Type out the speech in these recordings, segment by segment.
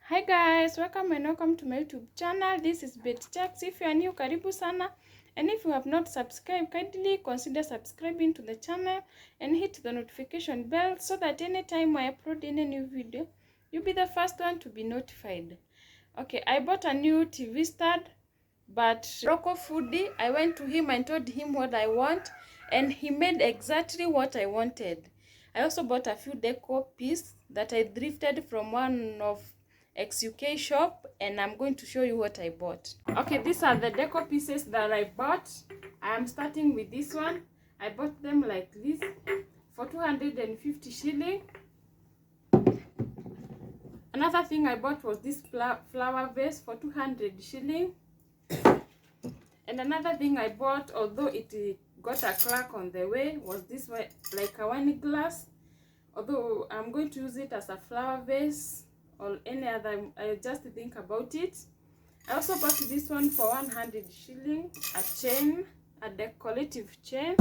Hi guys, welcome to my YouTube channel. This is Bet Checks. If you are new, karibu sana. And if you have not subscribed, kindly consider subscribing to the channel and hit the notification bell so that anytime I upload any new video, you'll be the first one to be notified. Okay, I bought a new TV stand, but local foodie, I went to him and told him what I want, and he made exactly what I wanted. I also bought a few decor pieces that I thrifted from one of XUK shop, and I'm going to show you what I bought. Okay, these are the decor pieces that I bought. I am starting with this one. I bought them like this for 250 shilling. Another thing I bought was this flower vase for 200 shilling. And another thing I bought, although it got a crack on the way, was this one, like a wine glass. Although I'm going to use it as a flower vase or any other, I just think about it. I also bought this one for 100 shilling, a chain, a decorative chain.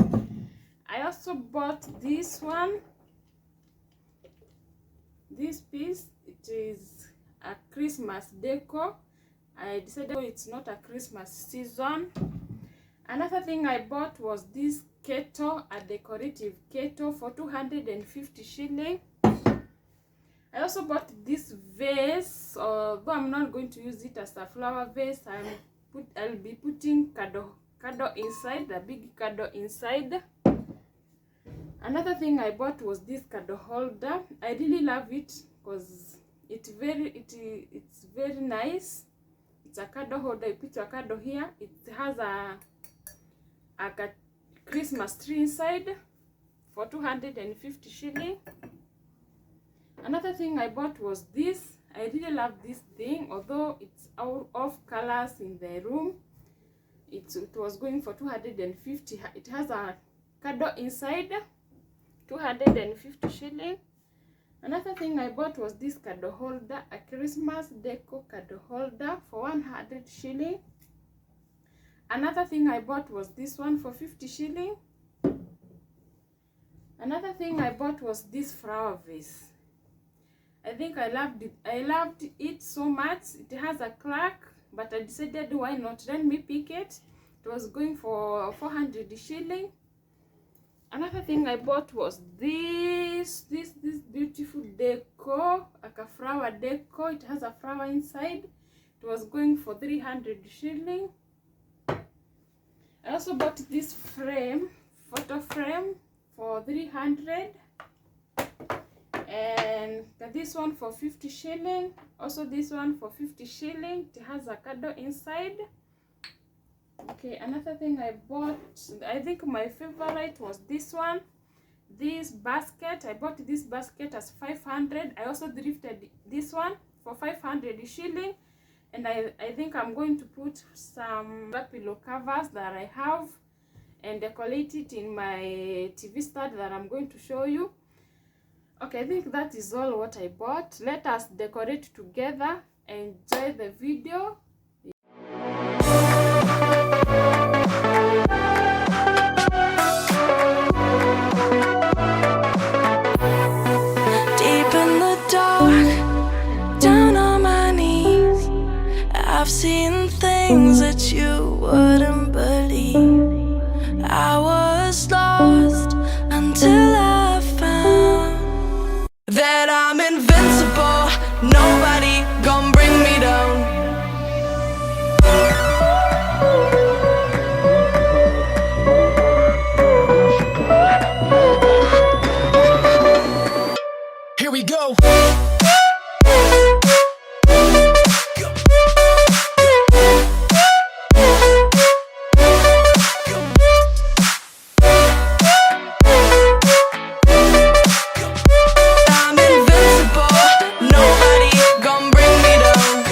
I also bought this one, this piece. It is a Christmas decor. I decided it's not a Christmas season. Another thing I bought was this kettle, a decorative kettle for 250 shilling. I also bought this vase, although I'm not going to use it as a flower vase. I'll be putting candle inside, the big candle inside. Another thing I bought was this candle holder. I really love it because it's very nice. It's a candle holder. You put your candle here. It has a Christmas tree inside for 250 shilling. Another thing I bought was this. I really love this thing, although it's out of colors in the room. It was going for 250. It has a candle inside, 250 shilling. Another thing I bought was this candle holder, a Christmas deco candle holder for 100 shilling. Another thing I bought was this one for 50 shilling. Another thing I bought was this flower vase. I think I loved it. I loved it so much. It has a crack, but I decided why not? Let me pick it. It was going for 400 shilling. Another thing I bought was this beautiful decor, like a flower decor. It has a flower inside. It was going for 300 shilling. I also bought this frame, photo frame, for 300, and this one for 50 shilling. Also this one for 50 shilling. It has a candle inside. Okay, another thing I bought, I think my favorite was this one, this basket. I bought this basket as 500. I also thrifted this one for 500 shilling, and I think I'm going to put some pillow covers that I have and decorate it in my TV stand that I'm going to show you. Okay, I think that is all what I bought. Let us decorate together. Enjoy the video. Deep in the dark, down on my knees, I've seen things that you wouldn't believe. I was lost until I found that I'm invincible. Nobody gon' bring me down. Here we go. I'm invincible. Nobody gon' bring me down.